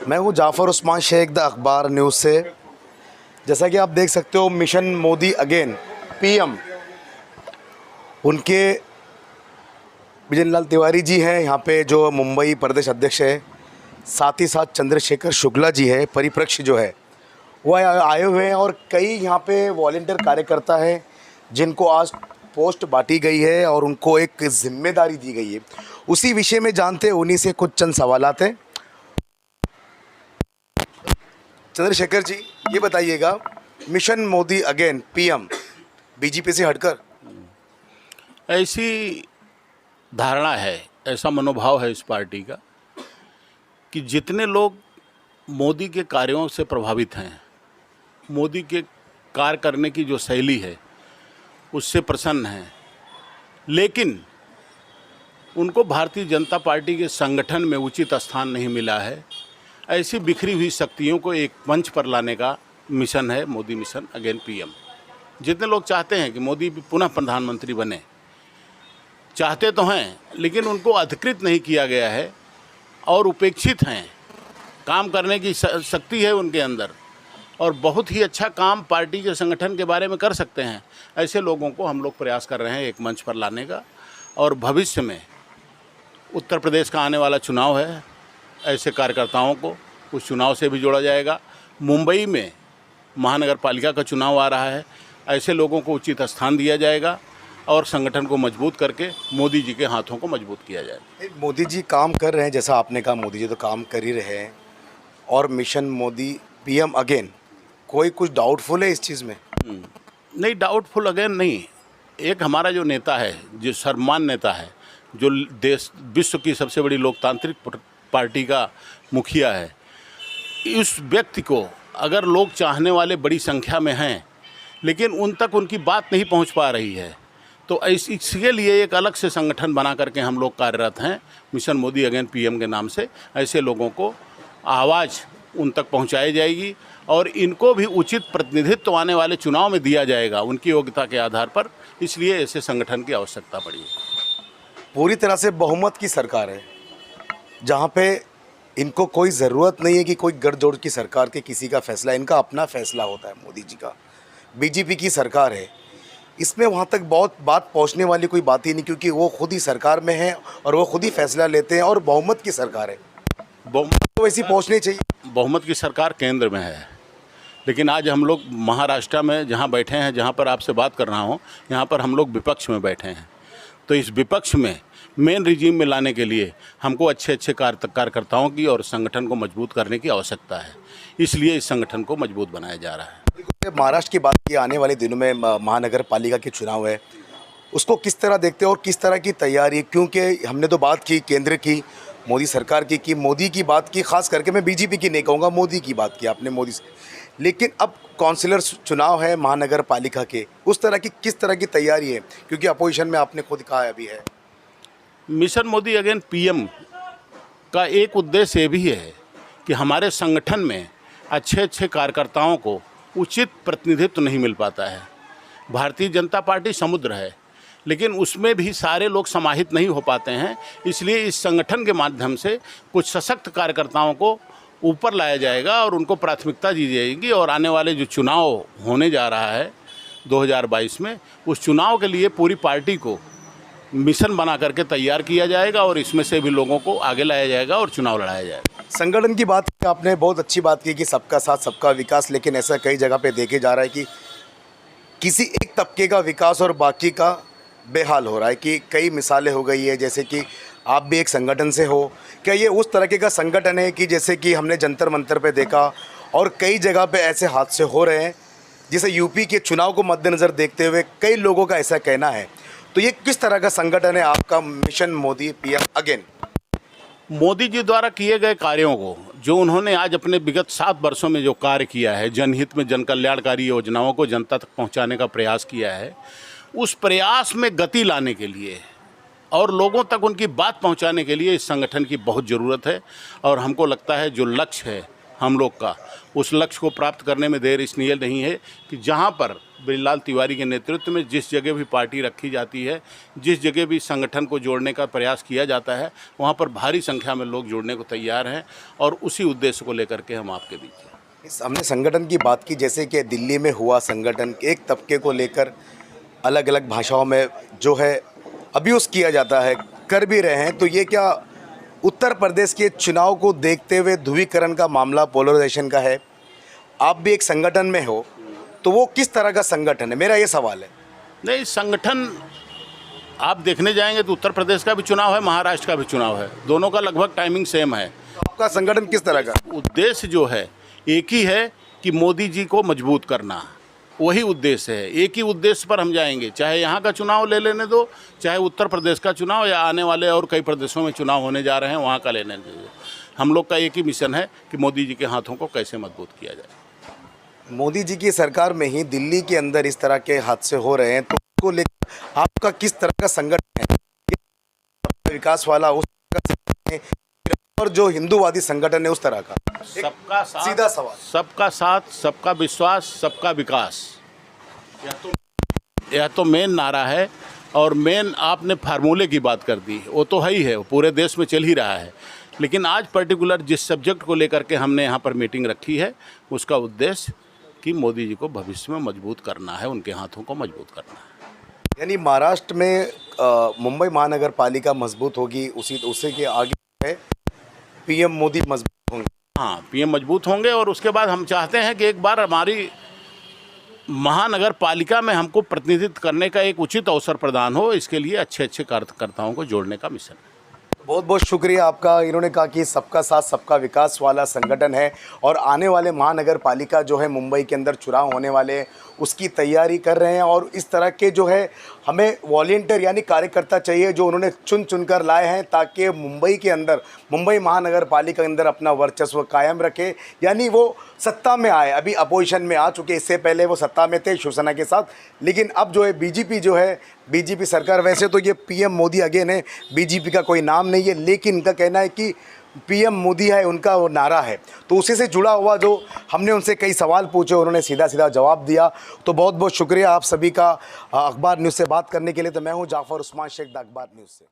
मैं हूँ जाफ़र उस्मान शेख द अखबार न्यूज़ से। जैसा कि आप देख सकते हो, मिशन मोदी अगेन पीएम, उनके बिजन लाल तिवारी जी हैं यहाँ पे, जो मुंबई प्रदेश अध्यक्ष है। साथ ही साथ चंद्रशेखर शुक्ला जी है, परिप्रेक्ष्य जो है वो आए हुए हैं। और कई यहाँ पे वॉलंटियर कार्यकर्ता हैं जिनको आज पोस्ट बांटी गई है और उनको एक जिम्मेदारी दी गई है। उसी विषय में जानते हैं, उन्हीं से कुछ चंद सवालात हैं। चंद्रशेखर जी, ये बताइएगा, mission Modi again PM BJP से हटकर ऐसी धारणा है, ऐसा मनोभाव है इस पार्टी का कि जितने लोग मोदी के कार्यों से प्रभावित हैं, मोदी के कार्य करने की जो शैली है उससे प्रसन्न हैं, लेकिन उनको भारतीय जनता पार्टी के संगठन में उचित स्थान नहीं मिला है। ऐसी बिखरी हुई शक्तियों को एक मंच पर लाने का मिशन है मोदी मिशन अगेन पीएम। जितने लोग चाहते हैं कि मोदी पुनः प्रधानमंत्री बने, चाहते तो हैं, लेकिन उनको अधिकृत नहीं किया गया है और उपेक्षित हैं। काम करने की शक्ति है उनके अंदर और बहुत ही अच्छा काम पार्टी के संगठन के बारे में कर सकते हैं। ऐसे लोगों को हम लोग प्रयास कर रहे हैं एक मंच पर लाने का। और भविष्य में उत्तर प्रदेश का आने वाला चुनाव है, ऐसे कार्यकर्ताओं को उस चुनाव से भी जोड़ा जाएगा। मुंबई में महानगर पालिका का चुनाव आ रहा है, ऐसे लोगों को उचित स्थान दिया जाएगा और संगठन को मजबूत करके मोदी जी के हाथों को मजबूत किया जाएगा। मोदी जी काम कर रहे हैं, जैसा आपने कहा, मोदी जी तो काम कर ही रहे हैं। और मिशन मोदी पीएम अगेन, कोई कुछ डाउटफुल है इस चीज़ में? नहीं, डाउटफुल अगेन नहीं। एक हमारा जो नेता है, जो सर्वमान्य नेता है, जो देश विश्व की सबसे बड़ी लोकतांत्रिक पार्टी का मुखिया है, इस व्यक्ति को अगर लोग चाहने वाले बड़ी संख्या में हैं लेकिन उन तक उनकी बात नहीं पहुंच पा रही है, तो इसके लिए एक अलग से संगठन बना करके हम लोग कार्यरत हैं मिशन मोदी अगेन पीएम के नाम से। ऐसे लोगों को आवाज़ उन तक पहुंचाई जाएगी और इनको भी उचित प्रतिनिधित्व आने वाले चुनाव में दिया जाएगा उनकी योग्यता के आधार पर। इसलिए ऐसे संगठन की आवश्यकता पड़ी है। पूरी तरह से बहुमत की सरकार है, जहाँ पे इनको कोई ज़रूरत नहीं है कि कोई गठजोड़ की सरकार के किसी का फैसला, इनका अपना फैसला होता है मोदी जी का। बीजेपी की सरकार है, इसमें वहाँ तक बहुत बात पहुँचने वाली कोई बात ही नहीं, क्योंकि वो खुद ही सरकार में है और वो खुद ही फैसला लेते हैं और बहुमत की सरकार है। बहुमत तो वैसी पहुँचनी चाहिए। बहुमत की सरकार केंद्र में है, लेकिन आज हम लोग महाराष्ट्र में जहाँ बैठे हैं, जहाँ पर आपसे बात कर रहा हूँ, यहाँ पर हम लोग विपक्ष में बैठे हैं। तो इस विपक्ष में मेन रिजीम में लाने के लिए हमको अच्छे कार्यकर्ताओं की और संगठन को मजबूत करने की आवश्यकता है। इसलिए इस संगठन को मजबूत बनाया जा रहा है। महाराष्ट्र की बात की, आने वाले दिनों में महानगर पालिका के चुनाव है, उसको किस तरह देखते हो और किस तरह की तैयारी? क्योंकि हमने तो बात की केंद्र की, मोदी सरकार की मोदी की बात की, खास करके मैं बीजेपी की नहीं कहूँगा, मोदी की बात की आपने मोदी से। लेकिन अब काउंसिलर चुनाव है महानगर पालिका के, उस तरह की किस तरह की तैयारी है? क्योंकि अपोजिशन में आपने खुद कहा अभी है। मिशन मोदी अगेन पीएम का एक उद्देश्य ये भी है कि हमारे संगठन में अच्छे अच्छे कार्यकर्ताओं को उचित प्रतिनिधित्व नहीं मिल पाता है। भारतीय जनता पार्टी समुद्र है, लेकिन उसमें भी सारे लोग समाहित नहीं हो पाते हैं। इसलिए इस संगठन के माध्यम से कुछ सशक्त कार्यकर्ताओं को ऊपर लाया जाएगा और उनको प्राथमिकता दी जाएगी। और आने वाले जो चुनाव होने जा रहा है 2022 में, उस चुनाव के लिए पूरी पार्टी को मिशन बना करके तैयार किया जाएगा और इसमें से भी लोगों को आगे लाया जाएगा और चुनाव लड़ाया जाएगा। संगठन की बात की आपने, बहुत अच्छी बात की कि सबका साथ सबका विकास, लेकिन ऐसा कई जगह पे देखे जा रहा है कि किसी एक तबके का विकास और बाकी का बेहाल हो रहा है। कि कई मिसालें हो गई है, जैसे कि आप भी एक संगठन से हो, क्या ये उस तरह का संगठन है कि जैसे कि हमने जंतर मंतर पे देखा और कई जगह पे ऐसे हादसे हो रहे हैं, जिसे यूपी के चुनाव को मद्देनज़र देखते हुए कई लोगों का ऐसा कहना है। तो ये किस तरह का संगठन है आपका mission Modi PM again? Modi ji द्वारा किए गए कार्यों को, जो उन्होंने आज अपने विगत 7 वर्षों में जो कार्य किया है, जनहित में जन कल्याणकारी योजनाओं को जनता तक पहुंचाने का प्रयास किया है, उस प्रयास में गति लाने के लिए और लोगों तक उनकी बात पहुंचाने के लिए इस संगठन की बहुत ज़रूरत है। और हमको लगता है जो लक्ष्य है हम लोग का, उस लक्ष्य को प्राप्त करने में देर इसलिए नहीं है कि जहां पर ब्रिजलाल तिवारी के नेतृत्व में जिस जगह भी पार्टी रखी जाती है, जिस जगह भी संगठन को जोड़ने का प्रयास किया जाता है, वहाँ पर भारी संख्या में लोग जुड़ने को तैयार हैं और उसी उद्देश्य को लेकर के हम आपके बीच हैं। हमने संगठन की बात की, जैसे कि दिल्ली में हुआ संगठन, एक तबके को लेकर अलग अलग भाषाओं में जो है अब्यूज़ किया जाता है, कर भी रहे हैं, तो ये क्या उत्तर प्रदेश के चुनाव को देखते हुए ध्रुवीकरण का मामला, पोलराइजेशन का है? आप भी एक संगठन में हो, तो वो किस तरह का संगठन है, मेरा ये सवाल है। नहीं, संगठन आप देखने जाएंगे तो उत्तर प्रदेश का भी चुनाव है, महाराष्ट्र का भी चुनाव है, दोनों का लगभग टाइमिंग सेम है। आपका संगठन किस तरह का? उद्देश्य जो है एक ही है कि मोदी जी को मजबूत करना, वही उद्देश्य है। एक ही उद्देश्य पर हम जाएंगे, चाहे यहाँ का चुनाव ले लेने दो, चाहे उत्तर प्रदेश का चुनाव या आने वाले और कई प्रदेशों में चुनाव होने जा रहे हैं वहाँ का लेने दो। हम लोग का एक ही मिशन है कि मोदी जी के हाथों को कैसे मजबूत किया जाए। मोदी जी की सरकार में ही दिल्ली के अंदर इस तरह के हादसे हो रहे हैं, तो उसको लेकर आपका किस तरह का संगठन है? विकास वाला उस तरह का संगठन है और जो हिंदूवादी संगठन है उस तरह का? सबका साथ, सीधा सवाल। सबका साथ, सबका विश्वास, सबका विकास, यह तो मेन नारा है। और मेन आपने फार्मूले की बात कर दी, वो तो है ही है, वो पूरे देश में चल ही रहा है। लेकिन आज पर्टिकुलर जिस सब्जेक्ट को लेकर के हमने यहाँ पर मीटिंग रखी है, उसका उद्देश्य कि मोदी जी को भविष्य में मजबूत करना है, उनके हाथों को मजबूत करना है। यानी महाराष्ट्र में मुंबई महानगर पालिका मजबूत होगी, उसी के आगे है पीएम मोदी मजबूत होंगे। हाँ, पीएम मजबूत होंगे और उसके बाद हम चाहते हैं कि एक बार हमारी महानगर पालिका में हमको प्रतिनिधित्व करने का एक उचित अवसर प्रदान हो, इसके लिए अच्छे अच्छे कार्यकर्ताओं को जोड़ने का मिशन है। बहुत बहुत शुक्रिया आपका। इन्होंने कहा कि सबका साथ सबका विकास वाला संगठन है और आने वाले महानगर पालिका जो है मुंबई के अंदर चुनाव होने वाले हैं, उसकी तैयारी कर रहे हैं और इस तरह के जो है हमें वॉलंटियर यानी कार्यकर्ता चाहिए जो उन्होंने चुन चुनकर लाए हैं, ताकि मुंबई के अंदर, मुंबई महानगर पालिका के अंदर अपना वर्चस्व कायम रखे, यानी वो सत्ता में आए। अभी अपोजिशन में आ चुके, इससे पहले वो सत्ता में थे शिवसेना के साथ, लेकिन अब जो है बीजेपी जो है, बीजेपी सरकार, वैसे तो ये पीएम मोदी अगेन है, बीजेपी का कोई नाम नहीं है, लेकिन इनका कहना है कि पीएम मोदी है, उनका वो नारा है। तो उसी से जुड़ा हुआ जो हमने उनसे कई सवाल पूछे, उन्होंने सीधा सीधा जवाब दिया। तो बहुत बहुत शुक्रिया आप सभी का अखबार न्यूज़ से बात करने के लिए। तो मैं हूँ जाफ़र उस्मान शेख, द अखबार न्यूज़ से।